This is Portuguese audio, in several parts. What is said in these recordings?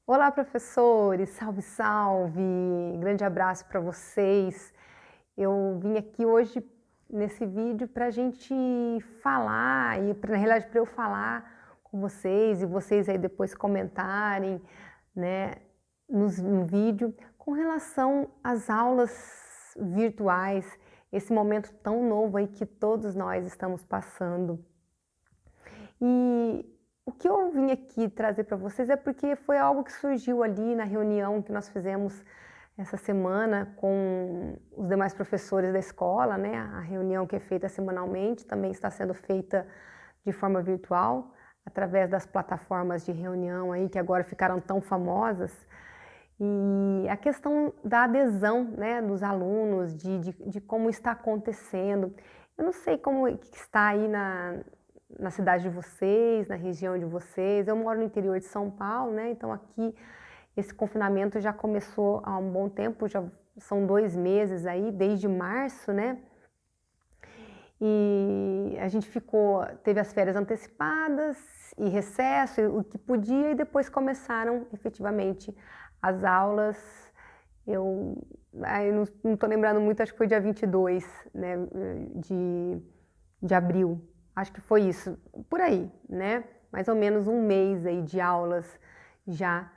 Olá, professores! Salve, salve! Grande abraço para vocês. Eu vim aqui hoje nesse vídeo para a gente falar, na realidade para eu falar com vocês e vocês aí depois comentarem, né, no vídeo, com relação às aulas virtuais, esse momento tão novo aí que todos nós estamos passando. E o que eu vim aqui trazer para vocês é porque foi algo que surgiu ali na reunião que nós fizemos essa semana com os demais professores da escola, né? A reunião que é feita semanalmente também está sendo feita de forma virtual, através das plataformas de reunião aí que agora ficaram tão famosas. E a questão da adesão, né, dos alunos, de como está acontecendo. Eu não sei como que está aí na cidade de vocês, na região de vocês. Eu moro no interior de São Paulo, né? Então aqui esse confinamento já começou há um bom tempo, já são 2 meses aí, desde março, né? E a gente teve as férias antecipadas e recesso, o que podia, e depois começaram efetivamente as aulas. Eu não estou lembrando muito, acho que foi dia 22, né, de abril. Acho que foi isso, por aí, né? Mais ou menos um mês aí de aulas já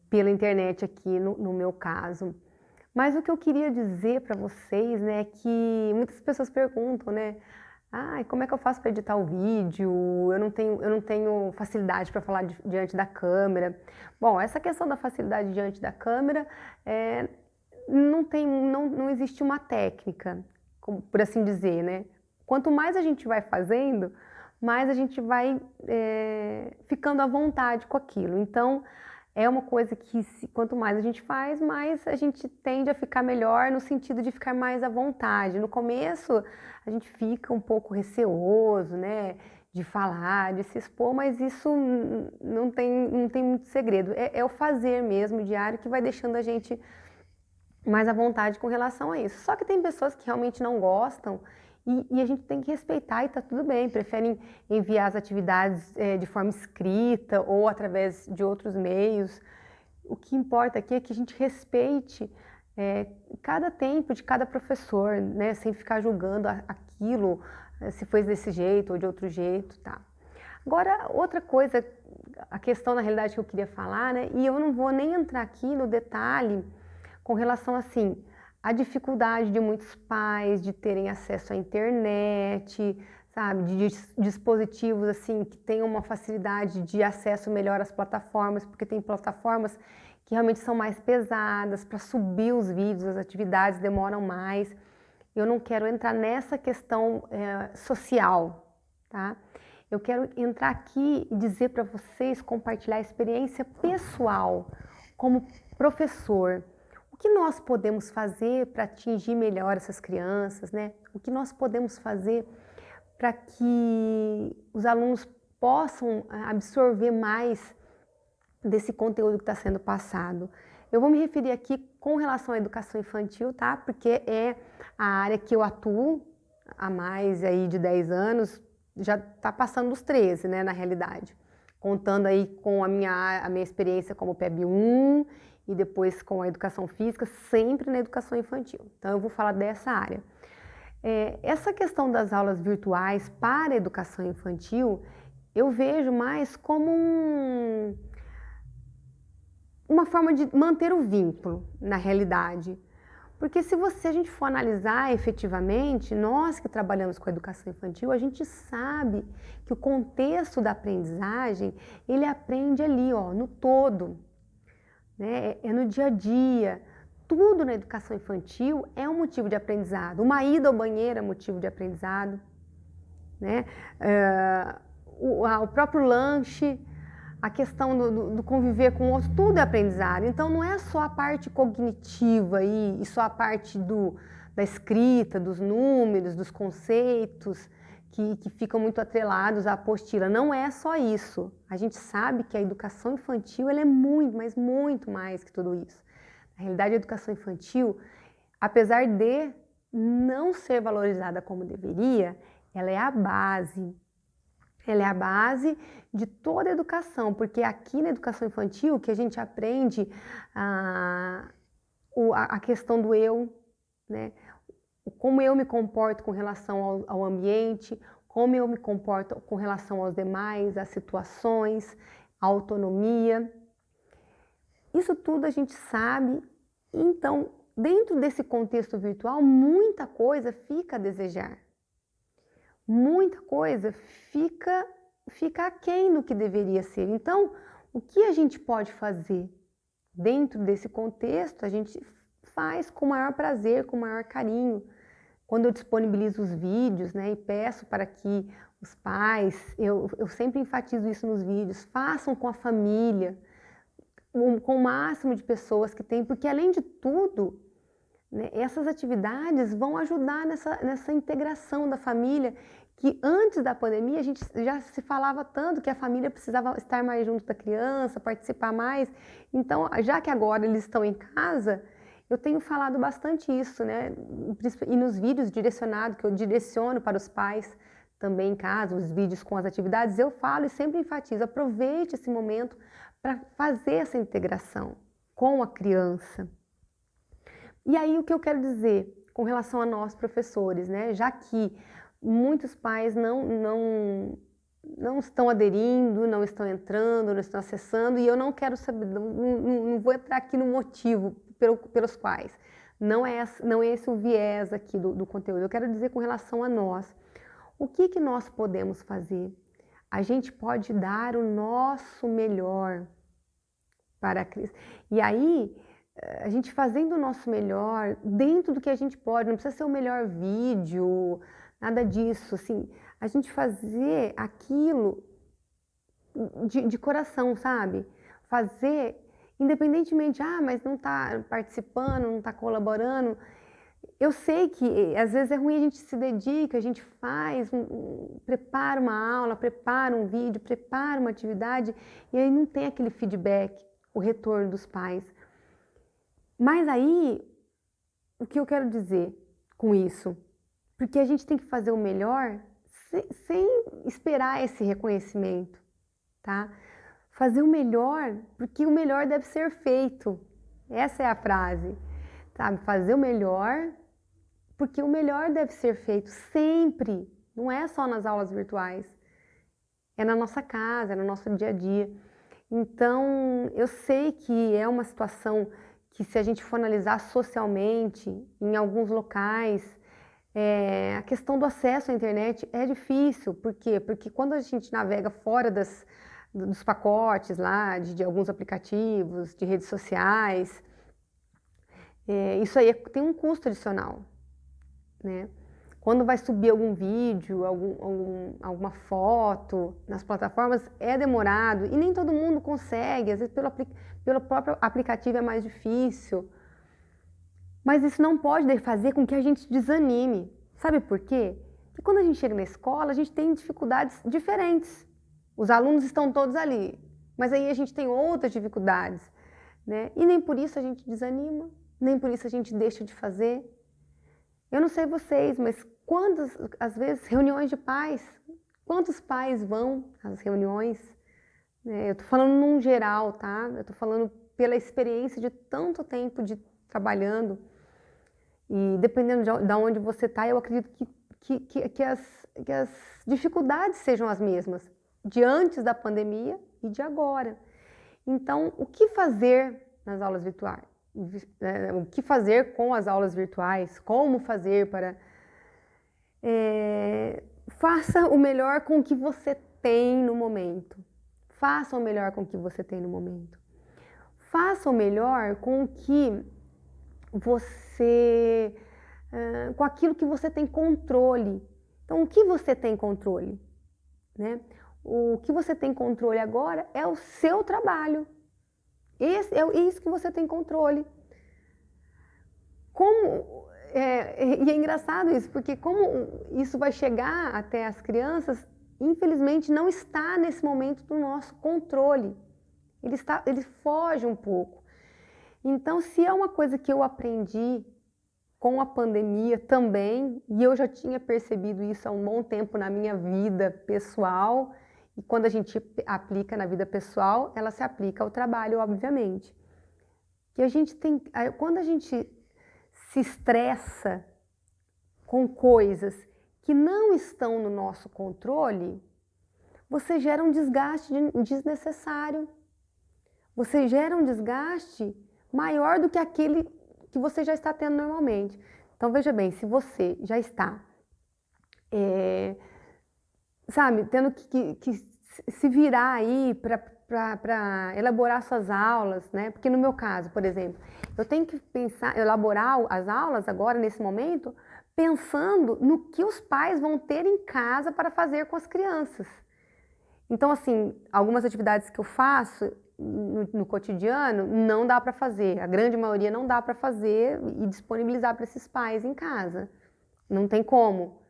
pela internet aqui no meu caso. Mas o que eu queria dizer para vocês, né, é que muitas pessoas perguntam, né, como é que eu faço para editar o vídeo? Eu não tenho facilidade para falar diante da câmera. Bom, essa questão da facilidade diante da câmera, não existe uma técnica, por assim dizer, né? Quanto mais a gente vai fazendo, mais a gente vai ficando à vontade com aquilo. Então, é uma coisa que quanto mais a gente faz, mais a gente tende a ficar melhor no sentido de ficar mais à vontade. No começo, a gente fica um pouco receoso, né? De falar, de se expor, mas isso não tem muito segredo. É o fazer mesmo, diário, que vai deixando a gente mais à vontade com relação a isso. Só que tem pessoas que realmente não gostam e a gente tem que respeitar e tá tudo bem, preferem enviar as atividades de forma escrita ou através de outros meios. O que importa aqui é que a gente respeite cada tempo de cada professor, né, sem ficar julgando aquilo, se foi desse jeito ou de outro jeito, tá? Agora, outra coisa, a questão na realidade que eu queria falar, né, e eu não vou nem entrar aqui no detalhe com relação assim à dificuldade de muitos pais de terem acesso à internet, sabe, de dispositivos assim que tenham uma facilidade de acesso melhor às plataformas, porque tem plataformas que realmente são mais pesadas para subir os vídeos, as atividades demoram mais. Eu não quero entrar nessa questão social, tá? Eu quero entrar aqui e dizer para vocês, compartilhar a experiência pessoal como professor. O que nós podemos fazer para atingir melhor essas crianças, né? O que nós podemos fazer para que os alunos possam absorver mais desse conteúdo que está sendo passado? Eu vou me referir aqui com relação à educação infantil, tá? Porque é a área que eu atuo há mais aí de 10 anos, já está passando dos 13, né, na realidade. Contando aí com a minha experiência como PEB 1 e depois com a educação física, sempre na educação infantil. Então eu vou falar dessa área. Essa questão das aulas virtuais para a educação infantil, eu vejo mais como uma forma de manter o vínculo, na realidade. Porque se a gente for analisar efetivamente, nós que trabalhamos com a educação infantil, a gente sabe que o contexto da aprendizagem, ele aprende ali, ó, no todo, né? É no dia a dia. Tudo na educação infantil é um motivo de aprendizado. Uma ida ao banheiro é motivo de aprendizado, né? O próprio lanche, a questão do conviver com outros, tudo é aprendizado. Então não é só a parte cognitiva e só a parte da escrita, dos números, dos conceitos que ficam muito atrelados à apostila. Não é só isso. A gente sabe que a educação infantil ela é muito, mas muito mais que tudo isso. Na realidade, a educação infantil, apesar de não ser valorizada como deveria, ela é a base. Ela é a base de toda a educação, porque aqui na educação infantil que a gente aprende a questão do eu, né? Como eu me comporto com relação ao ambiente, como eu me comporto com relação aos demais, às situações, à autonomia. Isso tudo a gente sabe. Então, dentro desse contexto virtual, muita coisa fica a desejar. Muita coisa fica aquém do que deveria ser. Então, o que a gente pode fazer dentro desse contexto, a gente faz com o maior prazer, com o maior carinho. Quando eu disponibilizo os vídeos, né, e peço para que os pais, eu sempre enfatizo isso nos vídeos, façam com a família, com o máximo de pessoas que tem, porque além de tudo, né, essas atividades vão ajudar nessa integração da família, que antes da pandemia a gente já se falava tanto que a família precisava estar mais junto da criança, participar mais. Então, já que agora eles estão em casa, eu tenho falado bastante isso, né? E nos vídeos direcionados, que eu direciono para os pais também em casa, os vídeos com as atividades, eu falo e sempre enfatizo, aproveite esse momento para fazer essa integração com a criança. E aí o que eu quero dizer com relação a nós professores, né? Já que muitos pais não estão aderindo, não estão entrando, não estão acessando, e eu não quero saber, não vou entrar aqui no motivo pelos quais. Não é esse o viés aqui do conteúdo. Eu quero dizer com relação a nós. O que nós podemos fazer? A gente pode dar o nosso melhor para a criança. E aí, a gente fazendo o nosso melhor, dentro do que a gente pode, não precisa ser o melhor vídeo, nada disso, assim, a gente fazer aquilo de coração, sabe? Fazer, independentemente, mas não está participando, não está colaborando. Eu sei que às vezes é ruim, a gente se dedica, a gente faz, prepara uma aula, prepara um vídeo, prepara uma atividade, e aí não tem aquele feedback, o retorno dos pais. Mas aí, o que eu quero dizer com isso? Porque a gente tem que fazer o melhor sem esperar esse reconhecimento, tá? Fazer o melhor, porque o melhor deve ser feito. Essa é a frase, sabe? Fazer o melhor, porque o melhor deve ser feito sempre. Não é só nas aulas virtuais. É na nossa casa, é no nosso dia a dia. Então, eu sei que é uma situação que, se a gente for analisar socialmente, em alguns locais, a questão do acesso à internet é difícil. Por quê? Porque quando a gente navega fora dos pacotes lá, de alguns aplicativos, de redes sociais, isso aí tem um custo adicional, né? Quando vai subir algum vídeo, alguma foto nas plataformas, é demorado e nem todo mundo consegue, às vezes pelo próprio aplicativo é mais difícil. Mas isso não pode fazer com que a gente desanime. Sabe por quê? Porque quando a gente chega na escola, a gente tem dificuldades diferentes. Os alunos estão todos ali, mas aí a gente tem outras dificuldades, né? E nem por isso a gente desanima, nem por isso a gente deixa de fazer. Eu não sei vocês, mas às vezes, reuniões de pais, quantos pais vão às reuniões? Eu estou falando num geral, tá? Eu estou falando pela experiência de tanto tempo trabalhando. E dependendo de onde você está, eu acredito que as dificuldades sejam as mesmas, de antes da pandemia e de agora. Então, o que fazer nas aulas virtuais? O que fazer com as aulas virtuais? Como fazer para... faça o melhor com o que você tem no momento. Faça o melhor com o que você tem no momento. Faça o melhor com o que com aquilo que você tem controle. Então, o que você tem controle? Né? O que você tem controle agora é o seu trabalho. É isso que você tem controle. E é engraçado isso, porque como isso vai chegar até as crianças, infelizmente não está nesse momento do nosso controle. Ele foge um pouco. Então, se é uma coisa que eu aprendi com a pandemia também, e eu já tinha percebido isso há um bom tempo na minha vida pessoal, e quando a gente aplica na vida pessoal, ela se aplica ao trabalho, obviamente. Que a gente tem, quando a gente se estressa com coisas que não estão no nosso controle, você gera um desgaste desnecessário. Você gera um desgaste maior do que aquele que você já está tendo normalmente. Então, veja bem, se você já está, sabe, tendo que se virar aí para elaborar suas aulas, né? Porque no meu caso, por exemplo, eu tenho que pensar, elaborar as aulas agora, nesse momento, pensando no que os pais vão ter em casa para fazer com as crianças. Então, assim, algumas atividades que eu faço no cotidiano não dá para fazer, a grande maioria não dá para fazer e disponibilizar para esses pais em casa. Não tem como.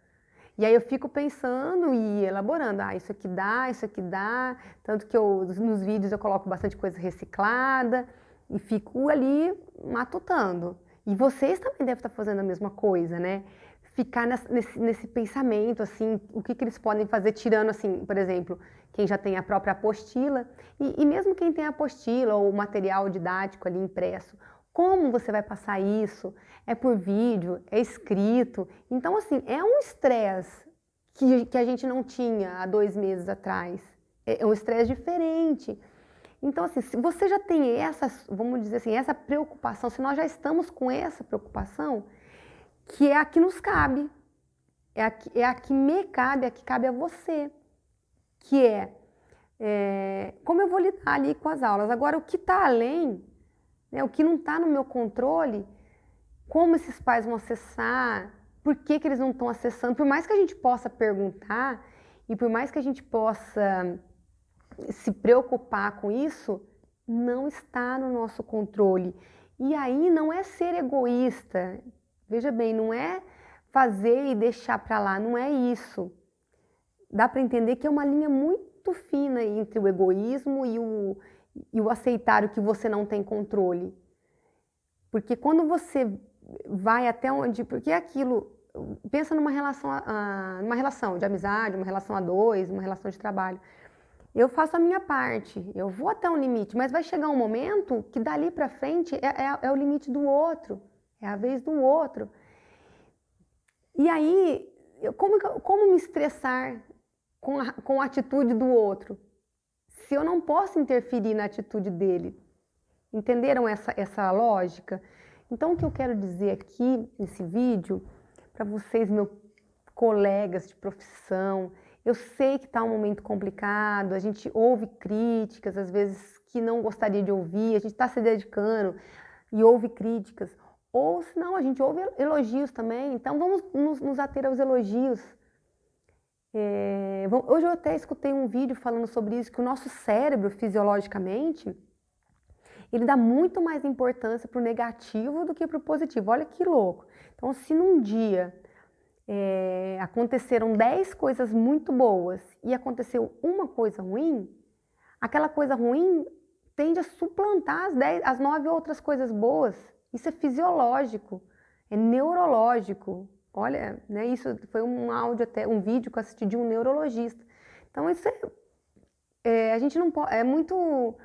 E aí eu fico pensando e elaborando, isso aqui dá, tanto que nos vídeos eu coloco bastante coisa reciclada e fico ali matutando. E vocês também devem estar fazendo a mesma coisa, né? Ficar nesse pensamento, assim, o que eles podem fazer, tirando, assim, por exemplo, quem já tem a própria apostila, e mesmo quem tem a apostila ou o material didático ali impresso, como você vai passar isso? É por vídeo, é escrito. Então, assim, é um estresse que a gente não tinha há 2 meses atrás. É um estresse diferente. Então, assim, se você já tem essa, vamos dizer assim, essa preocupação, se nós já estamos com essa preocupação, que é a que nos cabe, é a que me cabe, é a que cabe a você, que como eu vou lidar ali com as aulas. Agora, o que está além, né, o que não está no meu controle, como esses pais vão acessar, por que eles não estão acessando, por mais que a gente possa perguntar e por mais que a gente possa se preocupar com isso, não está no nosso controle. E aí não é ser egoísta, veja bem, não é fazer e deixar para lá, não é isso. Dá para entender que é uma linha muito fina entre o egoísmo e o aceitar o que você não tem controle. Porque quando você vai até onde... Porque é aquilo... Pensa numa relação de amizade, uma relação a dois, uma relação de trabalho. Eu faço a minha parte, eu vou até um limite, mas vai chegar um momento que dali para frente é o limite do outro, é a vez do outro. E aí, como me estressar com a atitude do outro, se eu não posso interferir na atitude dele? Entenderam essa lógica? Então, o que eu quero dizer aqui nesse vídeo, para vocês, meus colegas de profissão, eu sei que está um momento complicado, a gente ouve críticas, às vezes, que não gostaria de ouvir, a gente está se dedicando e ouve críticas, ou se não, a gente ouve elogios também, então vamos nos ater aos elogios. Hoje eu até escutei um vídeo falando sobre isso, que o nosso cérebro, fisiologicamente, ele dá muito mais importância para o negativo do que para o positivo. Olha que louco. Então, se num dia aconteceram 10 coisas muito boas e aconteceu uma coisa ruim, aquela coisa ruim tende a suplantar as 9 outras coisas boas. Isso é fisiológico, é neurológico. Olha, né, isso foi um áudio, até um vídeo que eu assisti de um neurologista. Então, isso a gente não pode, é muito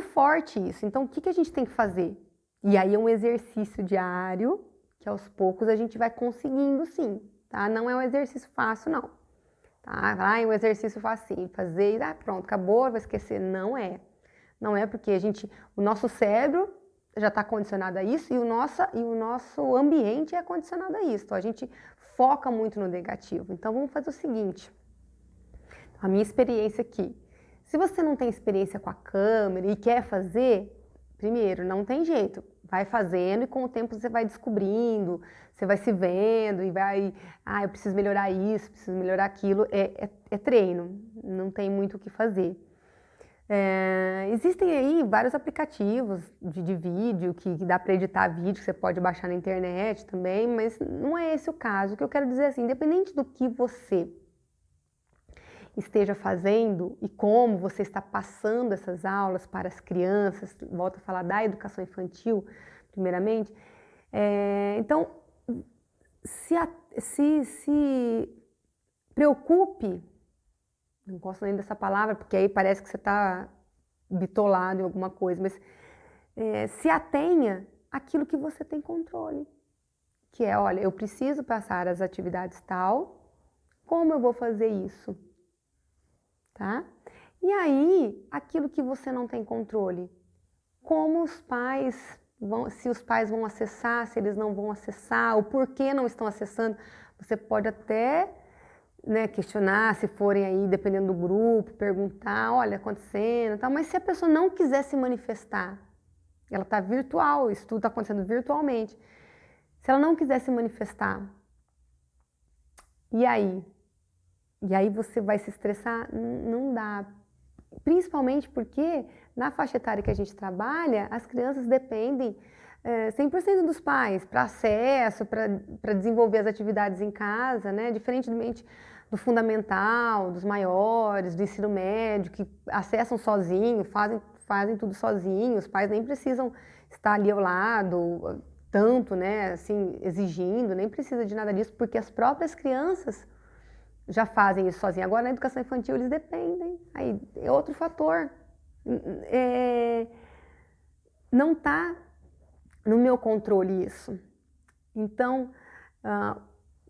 forte isso. Então, o que a gente tem que fazer? E aí é um exercício diário, que aos poucos a gente vai conseguindo sim, tá? Não é um exercício fácil, não. Tá? É um exercício fácil, fazer e pronto, acabou, vai esquecer. Não é. Não é porque o nosso cérebro já está condicionado a isso e o nosso ambiente é condicionado a isso. Então, a gente foca muito no negativo. Então, vamos fazer o seguinte. A minha experiência aqui. Se você não tem experiência com a câmera e quer fazer, primeiro, não tem jeito. Vai fazendo e com o tempo você vai descobrindo, você vai se vendo e vai... eu preciso melhorar isso, preciso melhorar aquilo. É treino, não tem muito o que fazer. Existem aí vários aplicativos de vídeo que dá para editar vídeo, que você pode baixar na internet também, mas não é esse o caso. O que eu quero dizer é assim, independente do que você esteja fazendo e como você está passando essas aulas para as crianças, volto a falar da educação infantil, primeiramente, então se preocupe, não gosto nem dessa palavra, porque aí parece que você está bitolado em alguma coisa, mas se atenha àquilo que você tem controle, que é, olha, eu preciso passar as atividades tal, como eu vou fazer isso, tá? E aí, aquilo que você não tem controle, como os pais vão, se os pais vão acessar, se eles não vão acessar, o porquê não estão acessando, você pode até, né, questionar, se forem aí, dependendo do grupo, perguntar, olha, acontecendo, tal, mas se a pessoa não quiser se manifestar, ela está virtual, isso tudo está acontecendo virtualmente, se ela não quiser se manifestar, e aí? E aí você vai se estressar? Não dá. Principalmente porque na faixa etária que a gente trabalha, as crianças dependem 100% dos pais para acesso, para desenvolver as atividades em casa, né? Diferentemente do fundamental, dos maiores, do ensino médio, que acessam sozinho, fazem tudo sozinho, os pais nem precisam estar ali ao lado, tanto, né, assim, exigindo, nem precisa de nada disso, porque as próprias crianças já fazem isso sozinhos. Agora, na educação infantil, eles dependem. Aí é outro fator. Não está no meu controle isso. Então,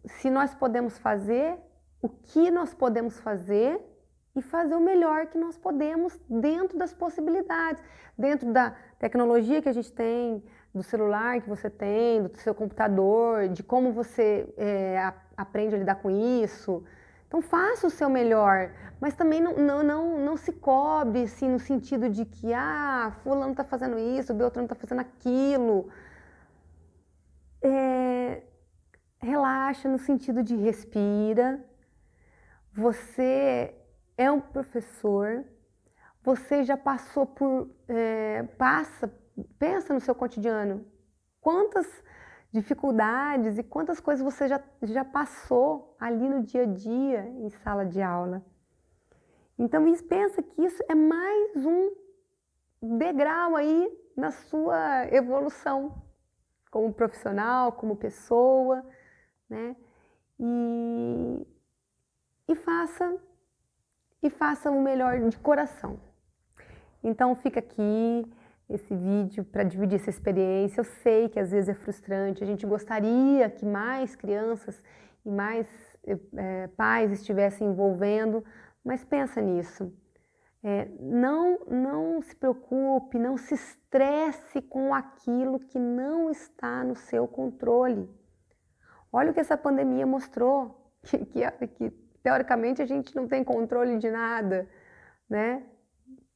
se nós podemos fazer, o que nós podemos fazer e fazer o melhor que nós podemos dentro das possibilidades, dentro da tecnologia que a gente tem, do celular que você tem, do seu computador, de como você aprende a lidar com isso. Então faça o seu melhor, mas também não se cobre assim, no sentido de que fulano está fazendo isso, Beltrano está fazendo aquilo. Relaxa no sentido de respira. Você é um professor, você já passou por, pensa no seu cotidiano, quantas dificuldades e quantas coisas você já passou ali no dia a dia em sala de aula. Então pensa que isso é mais um degrau aí na sua evolução como profissional, como pessoa, né? E faça o melhor de coração. Então fica aqui esse vídeo para dividir essa experiência. Eu sei que às vezes é frustrante, a gente gostaria que mais crianças e mais pais estivessem envolvendo, mas pensa nisso. Não se preocupe, não se estresse com aquilo que não está no seu controle. Olha o que essa pandemia mostrou, que teoricamente a gente não tem controle de nada, né?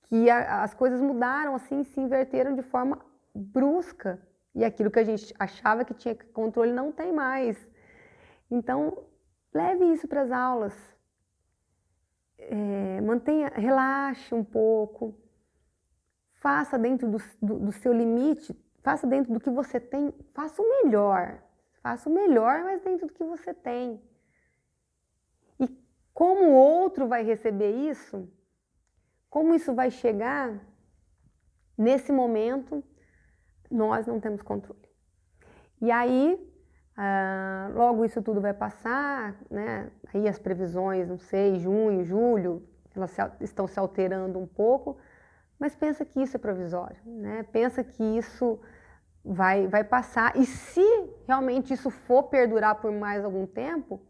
Que as coisas mudaram assim, se inverteram de forma brusca. E aquilo que a gente achava que tinha controle não tem mais. Então, leve isso para as aulas. Relaxe um pouco. Faça dentro do seu limite, faça dentro do que você tem, faça o melhor. Faça o melhor, mas dentro do que você tem. E como o outro vai receber isso, como isso vai chegar, nesse momento, nós não temos controle. E aí, logo isso tudo vai passar, né? Aí as previsões, não sei, junho, julho, elas estão se alterando um pouco, mas pensa que isso é provisório, né? Pensa que isso vai passar. E se realmente isso for perdurar por mais algum tempo,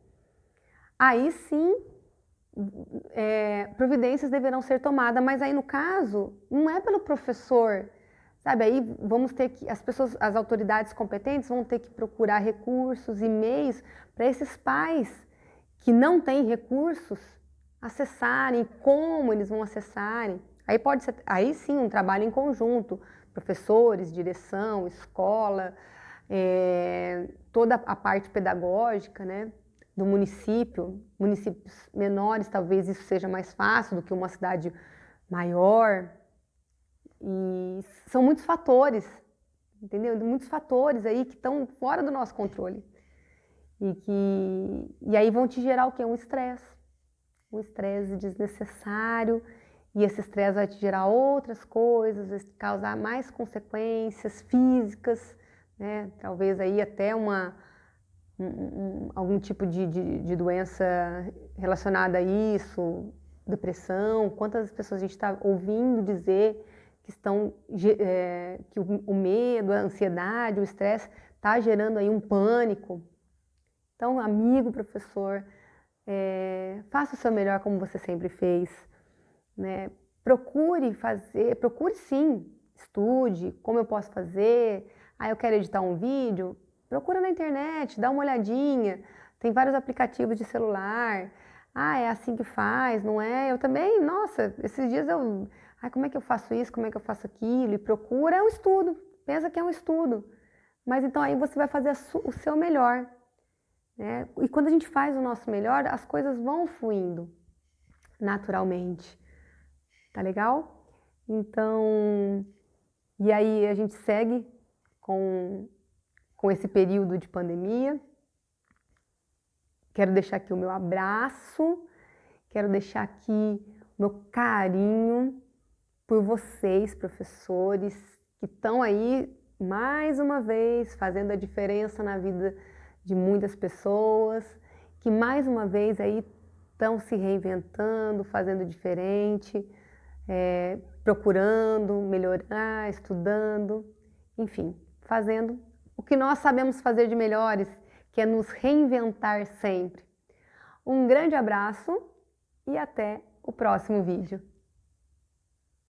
aí sim providências deverão ser tomadas, mas aí no caso não é pelo professor, sabe? Aí vamos ter que as autoridades competentes vão ter que procurar recursos e meios para esses pais que não têm recursos acessarem, como eles vão acessarem. Aí pode ser, aí sim, um trabalho em conjunto, professores, direção, escola, toda a parte pedagógica, né? Do município, municípios menores, talvez isso seja mais fácil do que uma cidade maior. E são muitos fatores, entendeu? Muitos fatores aí que estão fora do nosso controle. E aí vão te gerar o quê? Um estresse desnecessário, e esse estresse vai te gerar outras coisas, vai causar mais consequências físicas, né? Talvez aí até algum tipo de doença relacionada a isso, depressão, quantas pessoas a gente está ouvindo dizer que que o medo, a ansiedade, o estresse está gerando aí um pânico. Então, amigo, professor, faça o seu melhor como você sempre fez, né? Procure sim, estude, como eu posso fazer. Eu quero editar um vídeo, procura na internet, dá uma olhadinha, tem vários aplicativos de celular. É assim que faz, não é? Eu também, nossa, esses dias como é que eu faço isso, como é que eu faço aquilo? E procura, é um estudo, pensa que é um estudo. Mas então aí você vai fazer o seu melhor, né? E quando a gente faz o nosso melhor, as coisas vão fluindo naturalmente. Tá legal? Então, e aí a gente segue com esse período de pandemia. Quero deixar aqui o meu abraço, quero deixar aqui o meu carinho por vocês, professores, que estão aí mais uma vez fazendo a diferença na vida de muitas pessoas, que mais uma vez aí estão se reinventando, fazendo diferente, procurando melhorar, estudando, enfim, fazendo o que nós sabemos fazer de melhores, que é nos reinventar sempre. Um grande abraço e até o próximo vídeo.